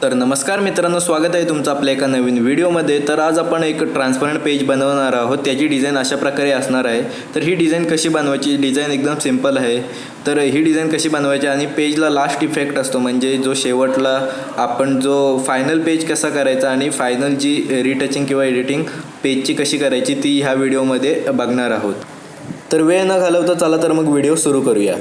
तर नमस्कार मित्रांनो, स्वागत आहे तुमचं आपल्या एका नवीन व्हिडिओमध्ये. तर आज आपण एक ट्रान्सपरंट पेज बनवणार आहोत. त्याची डिझाईन अशा प्रकारे असणार आहे. तर ही डिझाईन कशी बनवायची, डिझाईन एकदम सिंपल आहे. तर ही डिझाईन कशी बनवायची आणि पेजला लास्ट इफेक्ट असतो, म्हणजे जो शेवटला आपण जो फायनल पेज कसा करायचा आणि फायनल जी रिटचिंग किंवा एडिटिंग पेजची कशी करायची ती ह्या व्हिडिओमध्ये बघणार आहोत. तर वेळ न घालवता चला तर मग व्हिडिओ सुरू करूया.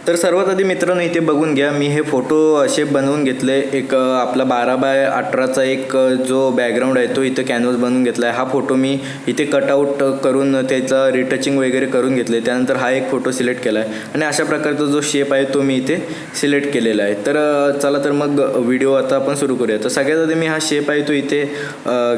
तर सर्वात आधी मित्रांनो इथे बघून घ्या, मी हे फोटो असे बनवून घेतले. एक आपला 12x18चा एक जो बॅकग्राऊंड आहे तो इथे कॅनव्हास बनवून घेतला आहे. हा फोटो मी इथे कटआउट करून त्याचा रिटचिंग वगैरे करून घेतले. त्यानंतर हा एक फोटो सिलेक्ट केला आहे आणि अशा प्रकारचा जो शेप आहे तो मी इथे सिलेक्ट केलेला आहे. तर चला तर मग व्हिडिओ आता आपण सुरू करूया. तर सगळ्यात आधी मी हा शेप आहे तो इथे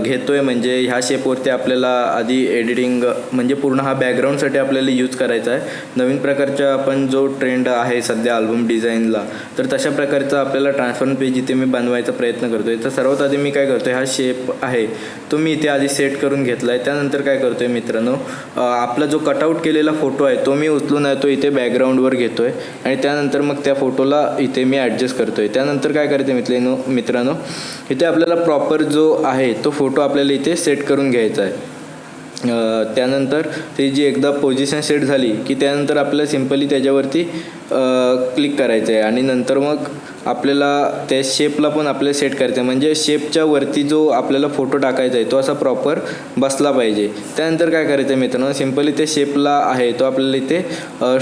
घेतो आहे, म्हणजे ह्या शेपवरती आपल्याला आधी एडिटिंग म्हणजे पूर्ण हा बॅकग्राऊंडसाठी आपल्याला यूज करायचा आहे. नवीन प्रकारच्या आपण जो ट्रेंड आहे सध्या अल्बम डिझाईनला, तर तशा प्रकारचा आपल्याला ट्रान्सपरंट पेज इथे मी बनवायचा प्रयत्न करतो आहे. तर सर्वात आधी मी काय करतो आहे, हा शेप आहे तो मी इथे आधी सेट करून घेतला आहे. त्यानंतर काय करतो आहे मित्रांनो, आपला जो कटआउट केलेला फोटो आहे तो मी उचलून आहे तो इथे बॅकग्राऊंडवर घेतो आहे आणि त्यानंतर मग त्या फोटोला इथे मी ॲडजस्ट करतो आहे. त्यानंतर काय करते मित्रांनो इथे आपल्याला प्रॉपर जो आहे तो फोटो आपल्याला इथे सेट करून घ्यायचा आहे. त्यानंतर ती जी एकदा पोझिशन सेट झाली की त्यानंतर आपल्याला सिम्पली त्याच्यावरती क्लिक करायचं आहे आणि नंतर मग आपल्याला त्या शेपला पण आपल्याला सेट करायचं आहे, म्हणजे शेपच्या वरती जो आपल्याला फोटो टाकायचा आहे तो असा प्रॉपर बसला पाहिजे. त्यानंतर काय करायचं आहे मित्रांनो, सिम्पली त्या शेपला आहे तो आपल्याला इथे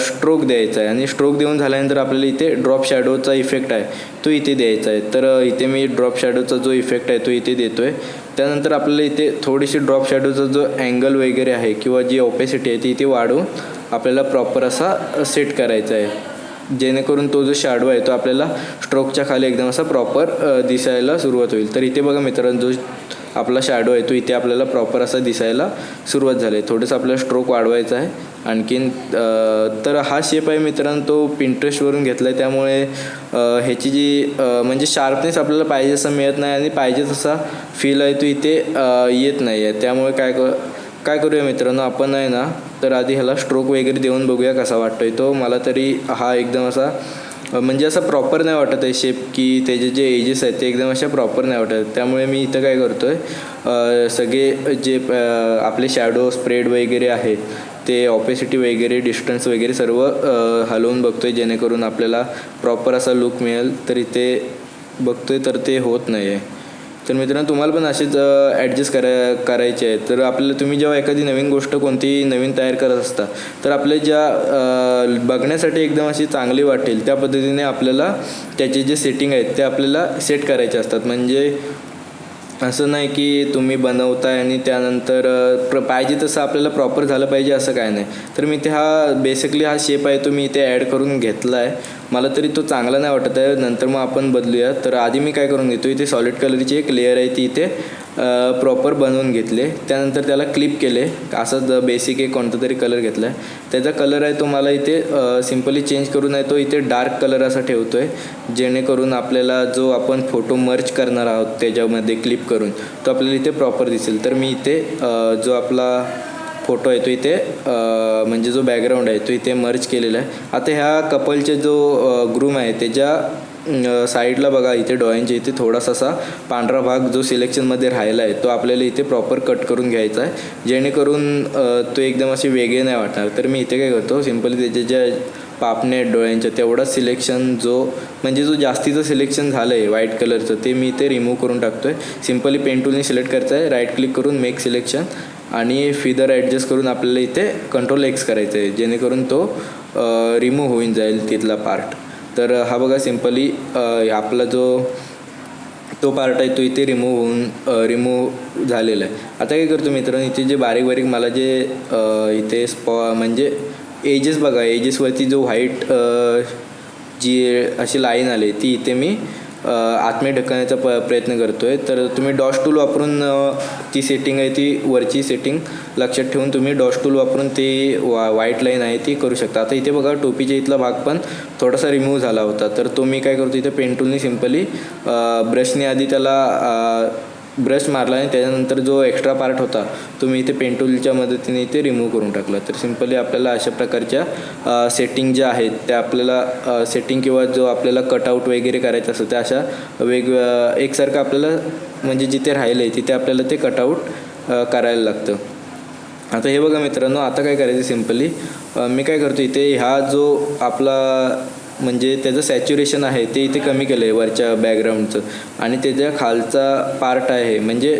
स्ट्रोक द्यायचा आहे आणि स्ट्रोक देऊन झाल्यानंतर आपल्याला इथे ड्रॉप शॅडोचा इफेक्ट आहे तो इथे द्यायचा आहे. तर इथे मी ड्रॉप शॅडोचा जो इफेक्ट आहे तो इथे देतो आहे. त्यानंतर आपल्याला इथे थोडीशी ड्रॉप शॅडोचा जो अँगल वगैरे आहे किंवा जी ओपेसिटी आहे ती इथे वाढवून आपल्याला प्रॉपर असा सेट करायचा आहे, जेणेकरून तो जो शॅडो आहे तो आपल्याला स्ट्रोकच्या खाली एकदम असा प्रॉपर दिसायला सुरुवात होईल. तर इथे बघा मित्रांनो, जो आपला शॅडो आहे तो इथे आपल्याला प्रॉपर असा दिसायला सुरुवात झाली आहे. थोडंसं आपल्याला स्ट्रोक वाढवायचा आहे आणखीन. तर हा शेप आहे मित्रांनो तो पिंटरेस्टवरून घेतला आहे, त्यामुळे ह्याची जी म्हणजे शार्पनेस आपल्याला पाहिजे असं मिळत नाही आणि पाहिजे तसा फील आहे तो इथे येत नाही आहे. त्यामुळे काय करूया मित्रांनो, आपण आहे ना तर आधी ह्याला स्ट्रोक वगैरे देऊन बघूया कसा वाटतोय तो. मला तरी हा एकदम असा म्हणजे असं प्रॉपर नाही वाटत आहे शेप, की त्याचे जे एजेस आहेत ते एकदम अशा प्रॉपर नाही वाटत. त्यामुळे मी इथं काय करतो आहे, सगळे जे आपले शॅडो स्प्रेड वगैरे आहेत ते ऑपेसिटी वगैरे डिस्टन्स वगैरे सर्व हलवून बघतो आहे, जेणेकरून आपल्याला प्रॉपर असा लुक मिळेल. तर इथे बघतो आहे तर ते होत नाही आहे. तर मित्रांनो तुम्हाला पण असेच ॲडजस्ट करायचे आहे. तर आपल्याला तुम्ही जेव्हा एखादी नवीन गोष्ट कोणती नवीन तयार करत असता तर आपल्या ज्या बघण्यासाठी एकदम अशी चांगली वाटेल त्या पद्धतीने आपल्याला त्याचे जे सेटिंग आहेत ते आपल्याला सेट करायचे असतात. म्हणजे असं नाही की तुम्ही बनवताय आणि त्यानंतर पाहिजे तसं आपल्याला प्रॉपर झालं पाहिजे असं काय नाही. तर मी ते बेसिकली हा शेप आहे तो मी इथे ॲड करून घेतला आहे. मला तरी तो चांगला नाही वाटत आहे, नंतर मग आपण बदलूया. तर आधी मी काय करून घेतो, इथे सॉलिड कलरची एक लेअर आहे ती इथे प्रॉपर बनवून घेतले. त्यानंतर त्याला क्लिप केले, असंच बेसिक एक कोणता तरी कलर घेतला आहे. त्याचा कलर आहे तो मला इथे सिम्पली चेंज करून आहे तो इथे डार्क कलर असा ठेवतो आहे, जेणेकरून आपल्याला जो आपण फोटो मर्ज करणार आहोत त्याच्यामध्ये क्लिप करून तो आपल्याला इथे प्रॉपर दिसेल. तर मी इथे जो आपला फोटो आहे तो इथे म्हणजे जो बॅकग्राऊंड आहे तो इथे मर्ज केलेला आहे. आता ह्या कपलचे जो ग्रूम आहे त्याच्या साईडला बघा इथे डोळ्यांच्या इथे थोडासा असा पांढरा भाग जो सिलेक्शनमध्ये राहिला आहे तो आपल्याला इथे प्रॉपर कट करून घ्यायचा आहे, जेणेकरून तो एकदम असे वेगळे नाही वाटणार. तर मी इथे काय करतो, सिम्पली त्याच्या ज्या पापणे डोळ्यांच्या तेवढाच सिलेक्शन म्हणजे जो जास्तीचं सिलेक्शन झालं आहे व्हाईट कलरचं ते मी इथे रिमूव्ह करून टाकतो आहे. सिम्पली पेन टूलने सिलेक्ट करायचं आहे, राईट क्लिक करून मेक सिलेक्शन आणि फिदर ॲडजस्ट करून आपल्याला इथे कंट्रोल एक्स करायचं आहे, जेणेकरून तो रिमूव्ह होऊन जाईल तिथला पार्ट. तर हा बघा सिम्पली आपला जो तो पार्ट आहे तो इथे रिमूव्ह झालेला आहे. आता काय करतो मित्रांनो, इथे जे बारीक बारीक मला जे इथे म्हणजे एजेस बघा, एजेसवरती जो व्हाईट जी अशी लाईन आली ती इथे मी आतमध्ये ढकलण्याचा प्रयत्न करतो आहे. तर तुम्ही डॉश टूल वापरून ती सेटिंग आहे ती वरची सेटिंग लक्षात ठेवून तुम्ही डॉश टूल वापरून ती व्हाईट लाईन आहे ती करू शकता. आता इथे बघा टोपीच्या इथला भाग पण थोडासा रिमूव्ह झाला होता, तर तो मी काय करतो इथे पेन टूलनी सिम्पली ब्रशने आधी त्याला ब्रश मारला आणि त्याच्यानंतर जो एक्स्ट्रा पार्ट होता तो मी इथे पेन टूलच्या मदतीने इथे रिमूव्ह करून टाकला. तर सिम्पली आपल्याला अशा प्रकारच्या सेटिंग ज्या आहेत त्या आपल्याला सेटिंग किंवा जो आपल्याला कटआउट वगैरे करायचं असतं त्या अशा एकसारखं आपल्याला म्हणजे जिथे राहिलं आहे तिथे आपल्याला ते कटआउट करायला लागतं. आता हे बघा मित्रांनो, आता काय करायचं सिम्पली मी काय करतो इथे ह्या जो आपला म्हणजे त्याचं सॅच्युरेशन आहे ते इथे कमी केलं आहे वरच्या बॅकग्राऊंडचं आणि त्याच्या खालचा पार्ट आहे म्हणजे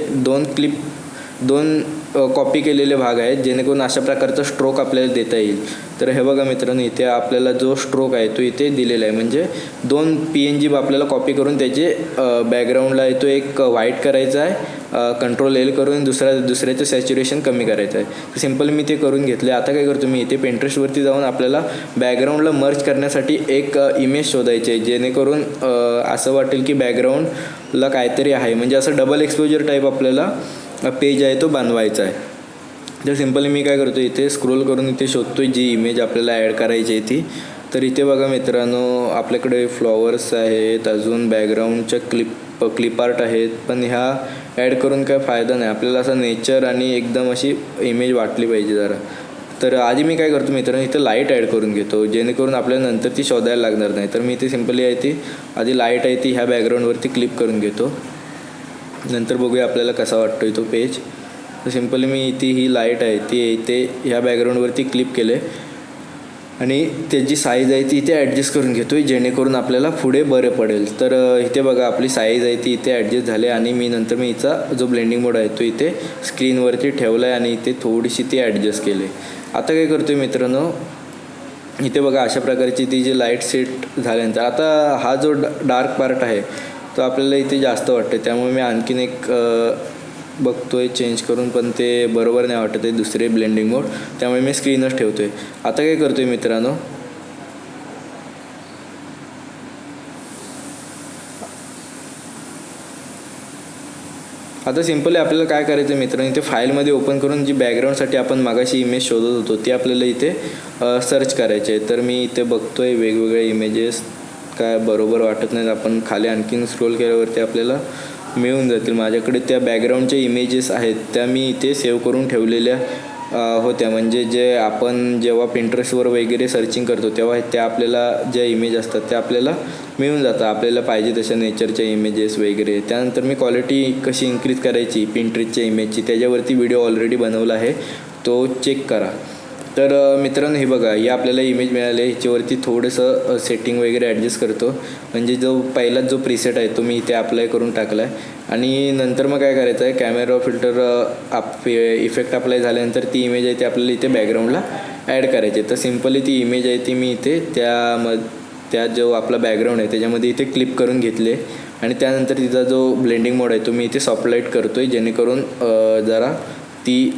दोन कॉपी केलेले भाग आहेत जेणेकरून अशा प्रकारचा स्ट्रोक आपल्याला देता येईल. तर हे बघा मित्रांनो, इथे आपल्याला जो स्ट्रोक आहे तो इथे दिलेला आहे म्हणजे 2 PNG आपल्याला कॉपी करून त्याचे बॅकग्राऊंडला आहे तो एक व्हाईट करायचा आहे, कंट्रोल L करून दुसऱ्याचं सॅच्युरेशन कमी करायचं आहे. सिम्पल मी ते करून घेतले. आता काय करतो मी इथे Pinterestवरती जाऊन आपल्याला बॅकग्राऊंडला मर्ज करण्यासाठी एक इमेज शोधायची आहे जेणेकरून असं वाटेल की बॅकग्राऊंडला काहीतरी आहे म्हणजे असं डबल एक्सपोजर टाईप आपल्याला पेज आहे तो बनवायचा आहे. तर सिम्पली मी काय करतो इथे स्क्रोल करून इथे शोधतो जी इमेज आपल्याला ॲड करायची आहे ती. तर इथे बघा मित्रांनो, आपल्याकडे फ्लॉवर्स आहेत, अजून बॅकग्राऊंडच्या क्लिप आर्ट आहेत, पण ह्या ॲड करून काय फायदा नाही. आपल्याला असं नेचर आणि एकदम अशी इमेज वाटली पाहिजे जरा. तर आधी मी काय करतो मित्रांनो इथं लाईट ॲड करून घेतो जेणेकरून आपल्याला नंतर ती शोधायला लागणार नाही. तर मी इथे सिम्पली आहे ती आधी लाईट आहे ती ह्या बॅकग्राऊंडवरती क्लिक करून घेतो. नंतर बघूया आपल्याला कसा वाटतो तो पेज. तर सिम्पली मी इथे ही लाईट आहे ती इथे ह्या बॅकग्राऊंडवरती क्लिक केले आणि त्याची साईज आहे ती इथे ॲडजस्ट करून घेतो जेणेकरून आपल्याला पुढे बरं पडेल. तर इथे बघा आपली साईज आहे ती इथे ॲडजस्ट झाली आणि नंतर मी हिचा जो ब्लेंडिंग मोड आहे तो इथे स्क्रीनवरती ठेवला आहे आणि इथे थोडीशी ती ॲडजस्ट केली. आता काय करतो आहे मित्रांनो, इथे बघा अशा प्रकारची ती जी लाईट सेट झाल्यानंतर आता हा जो डार्क पार्ट आहे तो आपल्याला इथे जास्त वाटते त्यामुळे मी आणखीन एक बघतो आहे चेंज करून, पण ते बरोबर नाही वाटत आहे दुसरे ब्लेंडिंग मोड, त्यामुळे मी स्क्रीनच ठेवतो आहे. आता काय करतो आहे मित्रांनो, आता सिम्पली आपल्याला काय करायचं आहे मित्रांनो, इथे फाईलमध्ये ओपन करून जी बॅकग्राऊंडसाठी आपण मागाशी इमेज शोधत होतो ती आपल्याला इथे सर्च करायची आहे. तर मी इथे बघतो आहे वेगवेगळे इमेजेस काय बरोबर वाटत नाहीत. आपण खाली आणखीन स्क्रोल केल्यावरती आपल्याला मिळून जातील. माझ्याकडे त्या बॅकग्राऊंडच्या इमेजेस आहेत त्या मी इथे सेव्ह करून ठेवलेल्या होत्या म्हणजे जे आपण जेव्हा Pinterestवर वगैरे सर्चिंग करतो तेव्हा त्या आपल्याला ज्या इमेज असतात त्या आपल्याला मिळून जातात आपल्याला पाहिजे तशा नेचरच्या इमेजेस वगैरे. त्यानंतर मी क्वालिटी कशी इन्क्रीज करायची Pinterestच्या इमेजची त्याच्यावरती व्हिडिओ ऑलरेडी बनवला आहे, तो चेक करा. तर मित्रांनो हे बघा, ही आपल्याला इमेज मिळाली आहे. ह्याच्यावरती थोडंसं सेटिंग वगैरे ॲडजस्ट करतो म्हणजे जो पहिलाच जो प्रीसेट आहे तो मी इथे अप्लाय करून टाकला आहे आणि नंतर मग काय करायचं आहे, कॅमेरा फिल्टर इफेक्ट अप्लाय झाल्यानंतर ती इमेज आहे ती आपल्याला इथे बॅकग्राऊंडला ॲड करायची आहे. तर सिम्पली ती इमेज आहे ती मी इथे त्या जो आपला बॅकग्राऊंड आहे त्याच्यामध्ये इथे क्लिप करून घेतले आणि त्यानंतर तिचा जो ब्लेंडिंग मोड आहे तो मी इथे सॉफ्टलाईट करतो आहे जेणेकरून जरा ती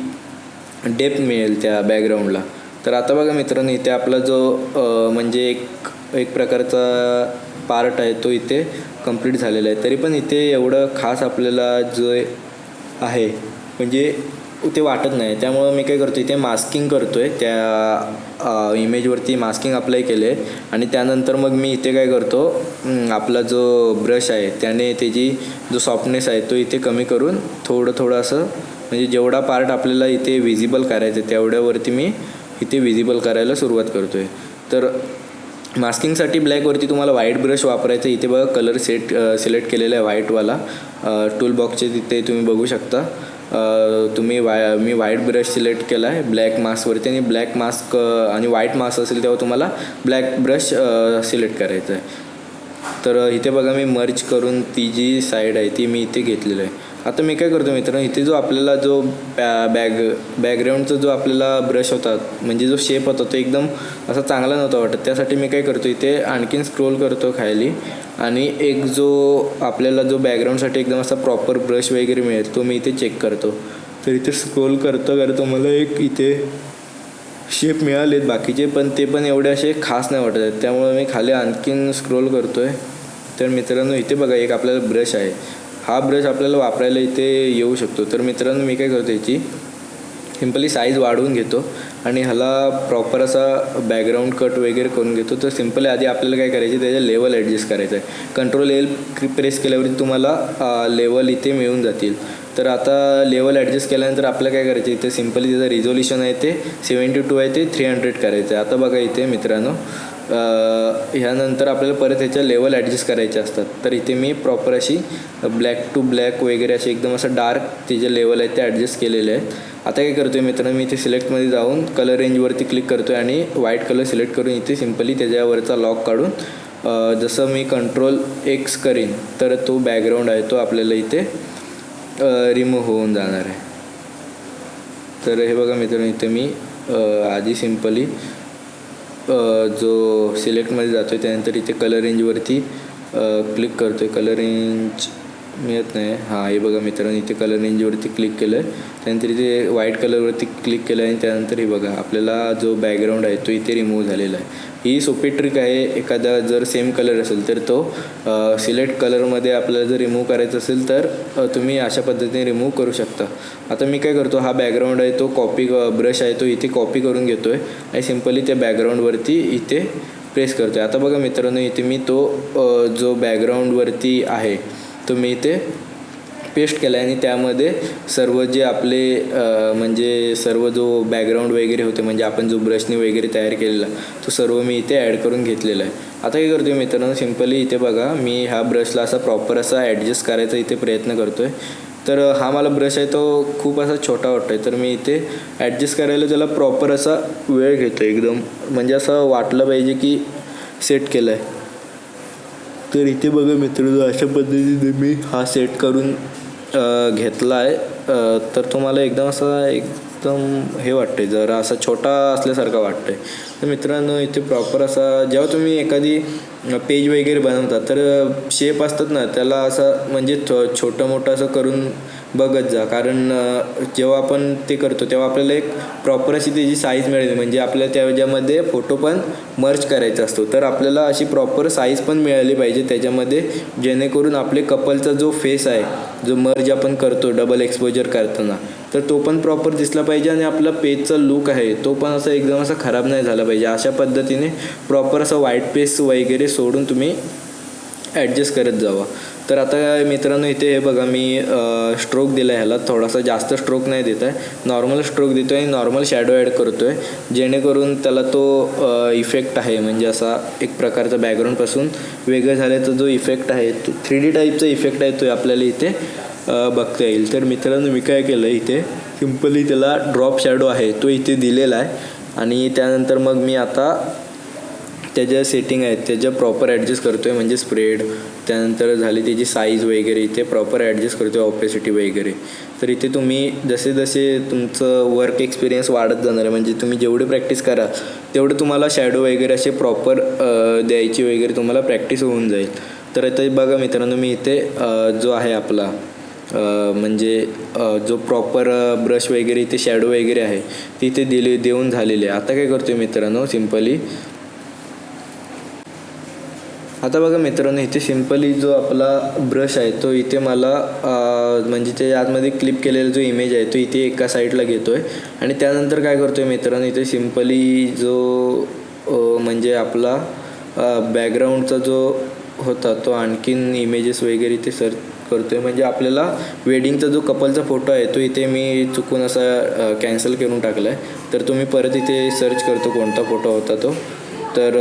डेप्थ मिळेल त्या बॅकग्राऊंडला. तर आता बघा मित्रांनो, इथे आपला जो म्हणजे एक प्रकारचा पार्ट आहे तो इथे कंप्लीट झालेला आहे. तरी पण इथे एवढं खास आपल्याला जो आहे म्हणजे ते वाटत नाही. त्यामुळं मी काय करतो इथे मास्किंग करतो आहे, त्या इमेजवरती मास्किंग अप्लाय केले आणि त्यानंतर मग मी इथे काय करतो, आपला जो ब्रश आहे त्याने त्याची जो सॉफ्टनेस आहे तो इथे कमी करून थोडं असं म्हणजे जेवढा पार्ट आपल्याला इथे विजिबल करायचं आहे तेवढ्यावरती मी इथे विजिबल करायला सुरुवात करतो आहे. तर मास्किंगसाठी ब्लॅकवरती तुम्हाला व्हाईट ब्रश वापरायचा. इथे बघा कलर सिलेक्ट केलेला आहे व्हाईटवाला, टूल बॉक्सचे तिथे तुम्ही बघू शकता. मी व्हाईट ब्रश सिलेक्ट केला आहे ब्लॅक मास्कवरती आणि ब्लॅक मास्क आणि व्हाईट मास्क असेल तेव्हा तुम्हाला ब्लॅक ब्रश सिलेक्ट करायचं आहे. तर इथे बघा मी मर्ज करून ती जी साईड आहे ती मी इथे घेतलेलं आहे. आता मी काय करतो मित्रांनो, इथे जो आपल्याला जो बॅकग्राऊंडचा जो आपल्याला ब्रश होता म्हणजे जो शेप होता तो एकदम असा चांगला नव्हता वाटत. त्यासाठी मी काय करतो इथे आणखीन स्क्रोल करतो खाली आणि एक जो आपल्याला जो बॅकग्राऊंडसाठी एकदम असा प्रॉपर ब्रश वगैरे मिळेल तो मी इथे चेक करतो. तर इथे स्क्रोल करतो मला एक इथे शेप मिळालेत बाकीचे, पण ते पण एवढे असे खास नाही वाटत आहेत. त्यामुळे मी खाली आणखीन स्क्रोल करतो आहे. तर मित्रांनो इथे बघा एक आपल्याला ब्रश आहे, हा ब्रश आपल्याला वापरायला इथे येऊ शकतो. तर मित्रांनो मी काय करतो याची सिम्पली साईज वाढवून घेतो आणि ह्याला प्रॉपर असा बॅकग्राऊंड कट वगैरे करून घेतो. तर सिम्पली आधी आपल्याला काय करायचे, त्याच्या लेवल ॲडजस्ट करायचं आहे. कंट्रोल एल प्रेस केल्यावरती तुम्हाला लेवल इथे मिळून जातील. तर आता लेवल ॲडजस्ट केल्यानंतर आपल्याला काय करायचं, इथे सिम्पली त्याचं रिझोल्युशन आहे ते 72 आहे ते 300 करायचं आहे. आता बघा इथे मित्रांनो, ह्यानंतर आपल्याला परत ह्याच्या लेवल ॲडजस्ट करायचे असतात. तर इथे मी प्रॉपर अशी ब्लॅक टू ब्लॅक वगैरे असे एकदम असं डार्क ते जे लेवल आहेत ते ॲडजस्ट केलेले आहेत. आता काय करतो आहे मित्रांनो, मी इथे सिलेक्टमध्ये जाऊन कलर रेंजवरती क्लिक करतो आहे आणि व्हाईट कलर सिलेक्ट करून इथे सिम्पली त्याच्यावरचा लॉक काढून जसं मी कंट्रोल एक्स करीन तर तो बॅकग्राऊंड आहे तो आपल्याला इथे रिमूव्ह होऊन जाणार आहे. तर हे बघा मित्रांनो, इथे मी आधी सिम्पली जो सिलेक्टमध्ये जातो आहे त्यानंतर इथे कलर रेंजवरती क्लिक करतो आहे. कलर रेंज मिळत नाही. हां, हे बघा मित्रांनो, इथे कलर रेंजवरती क्लिक केलं आहे. त्यानंतर इथे व्हाईट कलरवरती क्लिक केलं आहे आणि त्यानंतर हे बघा आपल्याला जो बॅकग्राऊंड आहे तो इथे रिमूव्ह झालेला आहे. ही सोपी ट्रिक आहे. एखादा जर सेम कलर असेल तर तो सिलेक्ट कलरमध्ये आपल्याला जर रिमूव्ह करायचं असेल तर तुम्ही अशा पद्धतीने रिमूव्ह करू शकता. आता मी काय करतो, हा बॅकग्राऊंड आहे तो ब्रश आहे तो इथे कॉपी करून घेतो आहे आणि सिम्पली त्या बॅकग्राऊंडवरती इथे प्रेस करतो आहे. आता बघा मित्रांनो, इथे मी तो जो बॅकग्राऊंडवरती आहे तो मी इथे पेस्ट केला आहे आणि त्यामध्ये सर्व जे आपले म्हणजे सर्व जो बॅकग्राऊंड वगैरे होते म्हणजे आपण जो ब्रशने वगैरे तयार केलेला तो सर्व मी इथे ॲड करून घेतलेला आहे. आता काय करतो आहे मित्रांनो, सिम्पली इथे बघा मी ह्या ब्रशला असा प्रॉपर असा ॲडजस्ट करायचा इथे प्रयत्न करतो आहे. तर हा मला ब्रश आहे तो खूप असा छोटा वाटतो आहे. तर मी इथे ॲडजस्ट करायला त्याला प्रॉपर असा वेळ घेतो एकदम, म्हणजे असं वाटलं पाहिजे की सेट केलं आहे. तर इथे बघा मित्रांनो, अशा पद्धतीने मी हा सेट करून घेतला आहे. तर तुम्हाला एकदम एकदम हे वाटते, जरा असा छोटा असल्यासारखा वाटतं आहे. तर मित्रांनो, इथे प्रॉपर असा जेव्हा तुम्ही एखादी पेज वगैरे बनवता तर शेप असतात ना त्याला असं म्हणजे छोटं मोठं असं करून बघत जा, कारण जेव्हा आपण ते करतो तेव्हा आपल्याला एक प्रॉपर अशी त्याची साईज मिळेल. म्हणजे आपल्याला त्याच्यामध्ये फोटो पण मर्ज करायचा असतो तर आपल्याला अशी प्रॉपर साईज पण मिळाली पाहिजे त्याच्यामध्ये, जेणेकरून आपले कपलचा जो फेस आहे जो मर्ज आपण करतो डबल एक्सपोजर करताना तर तो पण प्रॉपर दिसला पाहिजे आणि आपला पेजचा लुक आहे तो पण असा एकदम असा खराब नाही झाला पाहिजे. अशा पद्धतीने प्रॉपर असं व्हाईट पेज वगैरे सोडून तुम्ही ॲडजस्ट करत जावा. तर आता मित्रांनो, इथे हे बघा मी स्ट्रोक दिला आहे, ह्याला थोडासा जास्त स्ट्रोक नाही देत आहे, नॉर्मल स्ट्रोक देतो आहे आणि नॉर्मल शॅडो ॲड करतो आहे, जेणेकरून त्याला तो इफेक्ट आहे म्हणजे असा एक प्रकारचा बॅकग्राऊंडपासून वेगळं झाल्याचा जो इफेक्ट आहे तो 3D टाईपचा इफेक्ट आहे तो आपल्याला इथे बघता येईल. तर मित्रांनो, मी काय केलं इथे सिम्पली त्याला ड्रॉप शॅडो आहे तो इथे दिलेला आहे आणि त्यानंतर मग मी आता त्याच्या सेटिंग आहेत त्याच्या प्रॉपर ॲडजस्ट करतो आहे, म्हणजे स्प्रेड त्यानंतर झाली त्याची साईज वगैरे इथे प्रॉपर ॲडजस्ट करतो आहे, ऑपेसिटी वगैरे. तर इथे तुम्ही जसे जसे तुमचं वर्क एक्सपिरियन्स वाढत जाणार आहे म्हणजे तुम्ही जेवढी प्रॅक्टिस कराल तेवढं तुम्हाला शॅडो वगैरे असे प्रॉपर द्यायची वगैरे तुम्हाला प्रॅक्टिस होऊन जाईल. तर आता बघा मित्रांनो, मी इथे जो आहे आपला म्हणजे जो प्रॉपर ब्रश वगैरे इथे शॅडो वगैरे आहे तिथे देऊन झालेले आहे. आता काय करतो आहे मित्रांनो, सिम्पली आता बघा मित्रांनो, इथे सिम्पली जो आपला ब्रश आहे तो इथे मला म्हणजे ते आतमध्ये क्लिप केलेला जो इमेज आहे तो इथे एका साईडला घेतो आहे आणि त्यानंतर काय करतो आहे मित्रांनो, इथे सिम्पली जो म्हणजे आपला बॅकग्राऊंडचा जो होता तो आणखीन इमेजेस वगैरे इथे सर्च करतो आहे. म्हणजे आपल्याला वेडिंगचा जो कपलचा फोटो आहे तो इथे मी चुकून असा कॅन्सल करून टाकला आहे. तर तुम्ही परत इथे सर्च करतो कोणता फोटो होता तो, तर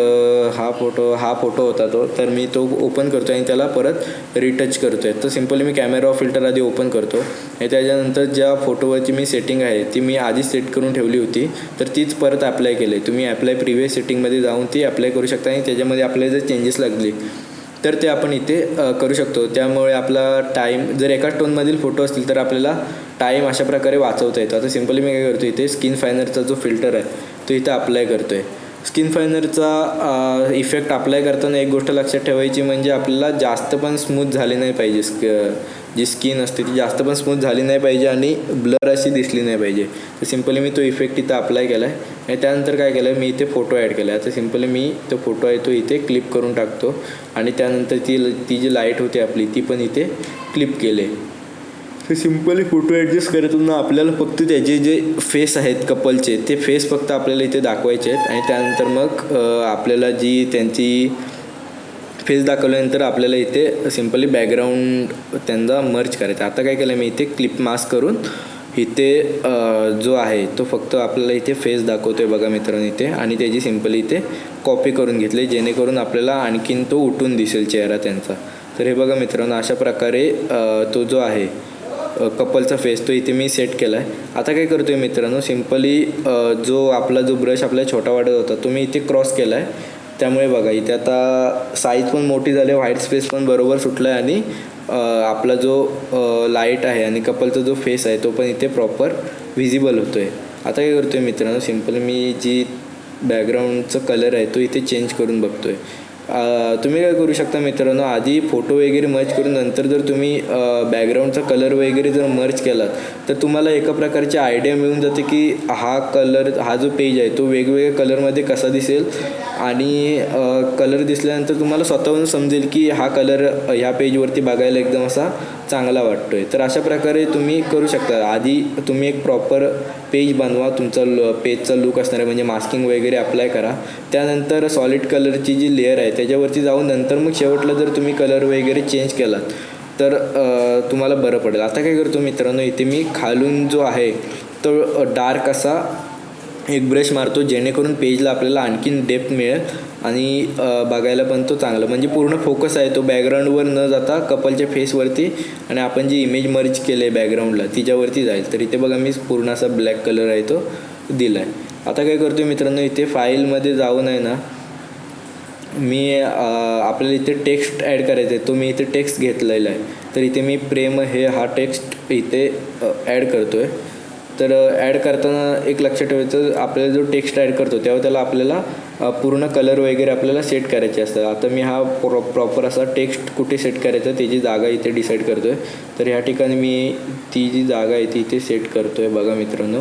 हा फोटो होता तो, तर मी तो ओपन करतो आणि त्याला परत रिटच करतो आहे. तर सिम्पली मी कॅमेरा फिल्टर आधी ओपन करतो आणि त्याच्यानंतर ज्या फोटोवरची मी सेटिंग आहे ती मी आधीच सेट करून ठेवली होती तर तीच परत अप्लाय केली. तुम्ही अप्लाय प्रिव्हियस सेटिंगमध्ये जाऊन ती अप्लाय करू शकता आणि त्याच्यामध्ये आपल्याला जर चेंजेस लागले तर ते आपण इथे करू शकतो. त्यामुळे आपला टाईम जर एकाच टोनमधील फोटो असतील तर आपल्याला टाईम अशा प्रकारे वाचवता येतो. आता सिम्पली मी काय करतो, इथे स्किन फायनरचा जो फिल्टर आहे तो इथे अप्लाय करतो आहे. स्किन फायनरचा इफेक्ट अप्लाय करताना एक गोष्ट लक्षात ठेवायची म्हणजे आपल्याला जास्त पण स्मूथ झाली नाही पाहिजे, जी स्किन असते ती जास्त पण स्मूथ झाली नाही पाहिजे आणि ब्लर अशी दिसली नाही पाहिजे. तर सिम्पली मी तो इफेक्ट इथं अप्लाय केला आहे आणि त्यानंतर काय केलं मी इथे फोटो ॲड केला आहे. आता सिम्पली मी तो फोटो आहे तो इथे क्लिप करून टाकतो आणि त्यानंतर ती जी लाईट होती आपली ती पण इथे क्लिप केली. तर सिम्पली फोटो ॲडजस्ट करताना आपल्याला फक्त त्याचे जे फेस आहेत कपलचे ते फेस फक्त आपल्याला इथे दाखवायचे आहेत आणि त्यानंतर मग आपल्याला जी त्यांची फेस दाखवल्यानंतर आपल्याला इथे सिम्पली बॅकग्राऊंड त्यांना मर्ज करायचा. आता काय केलं मी इथे क्लिप मास्क करून इथे जो आहे तो फक्त आपल्याला इथे फेस दाखवतो आहे बघा मित्रांनो इथे, आणि त्याची सिम्पली इथे कॉपी करून घेतली जेणेकरून आपल्याला आणखीन तो उठून दिसेल चेहरा त्यांचा. तर हे बघा मित्रांनो अशा प्रकारे तो जो आहे कपलचा फेस तो इथे मी सेट केला आहे. आता काय करतो आहे मित्रांनो, सिम्पली जो आपला जो ब्रश आपला छोटा वाटत होता तो मी इथे क्रॉस केला आहे. त्यामुळे बघा इथे आता साईज पण मोठी झाली, व्हाईट स्पेस पण बरोबर सुटला आहे आणि आपला जो लाईट आहे आणि कपलचा जो फेस आहे तो पण इथे प्रॉपर व्हिजिबल होतो आहे. आता काय करतो आहे मित्रांनो, सिम्पल मी जी बॅकग्राऊंडचा कलर आहे तो इथे चेंज करून बघतो आहे. तुम्ही काय करू शकता मित्रांनो, आधी फोटो वगैरे मर्ज करून नंतर जर तुम्ही बॅकग्राऊंडचा कलर वगैरे जर मर्ज केलात तर तुम्हाला एका प्रकारची आयडिया मिळून जाते की हा जो पेज आहे तो वेगवेगळ्या कलरमध्ये कसा दिसेल आणि कलर दिसल्यानंतर तुम्हाला स्वतःहून समजेल की हा कलर ह्या पेजवरती बघायला एकदम असा चांगला वाटतो आहे. तर अशा प्रकारे तुम्ही करू शकता. आधी तुम्ही एक प्रॉपर पेज बनवा, तुमचा पेजचा लुक असणार आहे म्हणजे मास्किंग वगैरे अप्लाय करा. त्यानंतर सॉलिड कलरची जी लेअर आहे त्याच्यावरती जाऊन नंतर मग शेवटला जर तुम्ही कलर वगैरे चेंज केलात तर तुम्हाला बरं पडेल. आता काय करतो मित्रांनो, इथे मी खालून जो आहे तो डार्क असा एक ब्रश मारतो जेणेकरून पेजला आपल्याला आणखीन डेप्थ मिळेल आणि बघायला पण तो चांगला म्हणजे पूर्ण फोकस आहे तो बॅकग्राऊंडवर न जाता कपलच्या फेसवरती आणि आपण जी इमेज मर्ज केली आहे बॅकग्राऊंडला तिच्यावरती जाईल. तर इथे बघा मी पूर्ण असा ब्लॅक कलर आहे तो दिला आहे. आता काय करतो मित्रांनो, इथे फाईलमध्ये जाऊन आहे ना मी आपल्याला इथे टेक्स्ट ॲड करायचं आहे, तो मी इथे टेक्स्ट घेतलेला आहे. तर इथे मी प्रेम हा टेक्स्ट इथे ॲड करतो आहे. तर ॲड करताना एक लक्षात ठेवायचं, आपल्याला जो टेक्स्ट ॲड करतो तेव्हा त्याला आपल्याला पूर्ण कलर वगैरे आपल्याला सेट करायचे असतात. आता मी हा प्रॉपर असा टेक्स्ट कुठे सेट करायचा त्याची जागा इथे डिसाईड करतो आहे. तर ह्या ठिकाणी मी ती जी जागा आहे ती इथे सेट करतो आहे. बघा मित्रांनो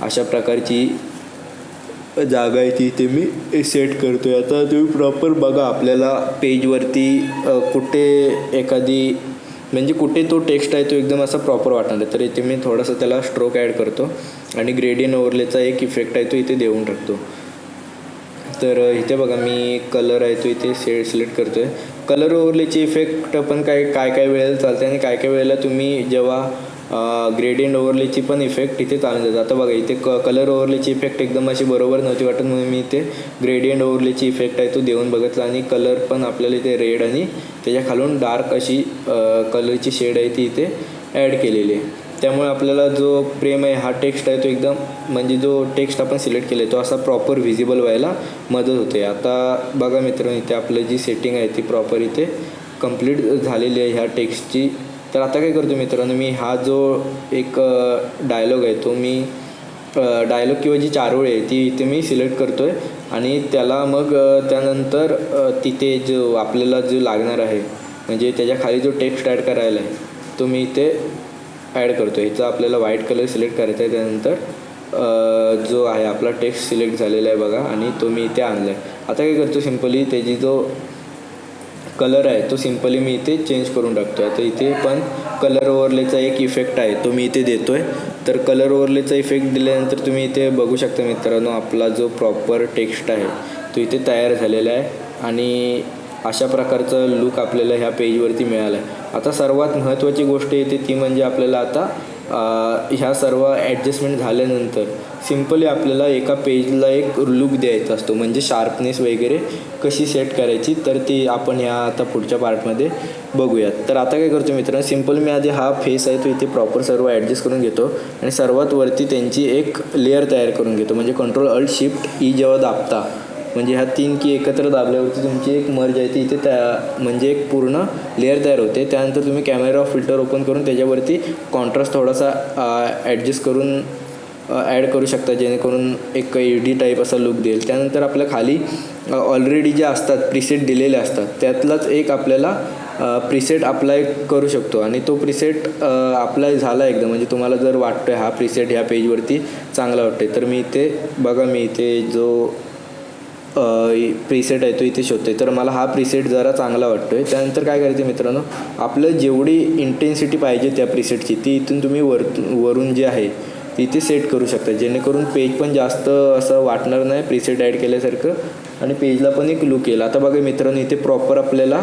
अशा प्रकारची जागा आहे ती इथे मी सेट करतो आहे. आता तुम्ही प्रॉपर बघा आपल्याला पेजवरती कुठे एखादी म्हणजे कुठे तो टेक्स्ट आहे तो एकदम असा प्रॉपर वाटणार आहे. तर इथे मी थोडासा त्याला स्ट्रोक ॲड करतो आणि ग्रेडियंट ओव्हरलेचा एक इफेक्ट आहे तो इथे देऊन टाकतो. तर इथे बघा मी कलर आहे तो इथे सिलेक्ट करतो आहे. कलर ओव्हरलेची इफेक्ट पण काय वेळेला चालते आणि काय वेळेला तुम्ही जेव्हा ग्रेडियंट ओव्हरलेची पण इफेक्ट इथे चालून जातं. आता बघा इथे कलर ओव्हरलेची इफेक्ट एकदम अशी बरोबर नव्हती वाटत म्हणून मी इथे ग्रेडियंट ओव्हरलेची इफेक्ट आहे तो देऊन बघितला आणि कलर पण आपल्याला इथे रेड आणि त्याच्या खालून डार्क अशी कलरची शेड आहे ती इथे ॲड केलेली आहे. त्यामुळे आपल्याला जो प्रेम आहे हा टेक्स्ट आहे तो एकदम म्हणजे जो टेक्स्ट आपण सिलेक्ट केला आहे तो असा प्रॉपर व्हिजिबल व्हायला मदत होते. आता बघा मित्रांनो इथे आपलं जी सेटिंग आहे ती प्रॉपर इथे कंप्लीट झालेली आहे ह्या टेक्स्टची. तर आता काय करतो मित्रांनो, मी हा जो एक डायलॉग आहे तो मी डायलॉग किंवा जी चारोळी आहे ती इथे मी सिलेक्ट करतो आहे आणि त्याला मग त्यानंतर तिथे जो आपल्याला जो लागणार आहे म्हणजे त्याच्या खाली जो टेक्स्ट ॲड करायला आहे तो मी इथे ॲड करतो आहे. ह्याचा आपल्याला व्हाईट कलर सिलेक्ट करायचा आहे. त्यानंतर जो आहे आपला टेक्स्ट सिलेक्ट झालेला आहे बघा आणि तो मी इथे आणला आहे. आता काय करतो सिम्पली त्याची जो कलर आहे तो सिम्पली मी इथे चेंज करून टाकतो आहे. आता इथे पण कलर ओव्हरलेचा एक इफेक्ट आहे तो मी इथे देतो आहे. तर कलर ओव्हरलेचा इफेक्ट दिल्यानंतर तुम्ही इथे बघू शकता मित्रांनो आपला जो प्रॉपर टेक्स्ट आहे तो इथे तयार झालेला आहे आणि अशा प्रकारचा लूक आपल्याला ह्या पेजवरती मिळाला आहे. आता सर्वात महत्त्वाची गोष्ट येते ती म्हणजे आपल्याला आता ह्या सर्व ॲडजस्टमेंट झाल्यानंतर सिम्पली आपल्याला एका पेजला एक लुक द्यायचा असतो म्हणजे शार्पनेस वगैरे कशी सेट करायची तर ती आपण ह्या आता पुढच्या पार्टमध्ये बघूयात. तर आता काय करतो मित्रांनो, सिम्पल मी आधी हा फेस आहे तो इथे प्रॉपर सर्व ॲडजस्ट करून घेतो आणि सर्वात वरती त्यांची एक लेअर तयार करून घेतो म्हणजे कंट्रोल अल्ट शिफ्ट ई जेव्हा दाबता म्हणजे ह्या 3 की एकत्र दाबल्यावरती तुमची एक मर्ज आहे ती इथे म्हणजे एक पूर्ण लेअर तयार होते. त्यानंतर तुम्ही कॅमेरा फिल्टर ओपन करून त्याच्यावरती कॉन्ट्रास्ट थोडासा ॲडजस्ट करून ॲड करू शकता जेणेकरून एक ईडी टाईप असा लुक देईल. त्यानंतर आपल्या खाली ऑलरेडी जे असतात प्रिसेट दिलेले असतात त्यातलाच एक आपल्याला प्रिसेट अप्लाय करू शकतो आणि तो प्रिसेट अप्लाय झाला एकदम म्हणजे तुम्हाला जर वाटतो आहे हा प्रिसेट ह्या पेजवरती चांगला वाटतो आहे तर मी इथे बघा मी इथे जो प्रीसेट आहे तो इथे शोधतो आहे. तर मला हा प्रीसेट जरा चांगला वाटतो आहे. त्यानंतर काय करायचं मित्रांनो, आपलं जेवढी इंटेन्सिटी पाहिजे त्या प्रीसेटची ती इथून तुम्ही वरून जे आहे इथे सेट करू शकता, जेणेकरून पेज पण जास्त असं वाटणार नाही प्रीसेट ॲड केल्यासारखं आणि पेजला पण एक लुक येईल. आता बघा मित्रांनो, इथे प्रॉपर आपल्याला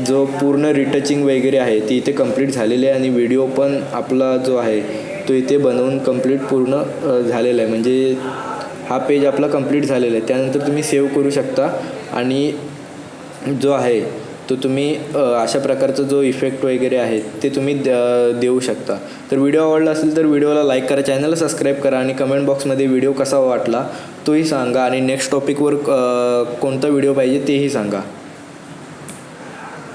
जो पूर्ण रिटचिंग वगैरे आहे ती इथे कंप्लीट झालेली आहे आणि व्हिडिओ पण आपला जो आहे तो इथे बनवून कंप्लीट पूर्ण झालेला आहे. म्हणजे हा पेज आपला कंप्लीट झालेला आहे. त्यानंतर तुम्ही सेव्ह करू शकता आणि जो आहे तो तुम्ही अशा प्रकारचा जो इफेक्ट वगैरे आहे ते तुम्ही देऊ शकता. तर व्हिडिओ आवडला असेल तर व्हिडिओला लाईक करा, चॅनलला सबस्क्राईब करा आणि कमेंट बॉक्समध्ये व्हिडिओ कसा वाटला तोही सांगा आणि नेक्स्ट टॉपिकवर कोणता व्हिडिओ पाहिजे तेही सांगा.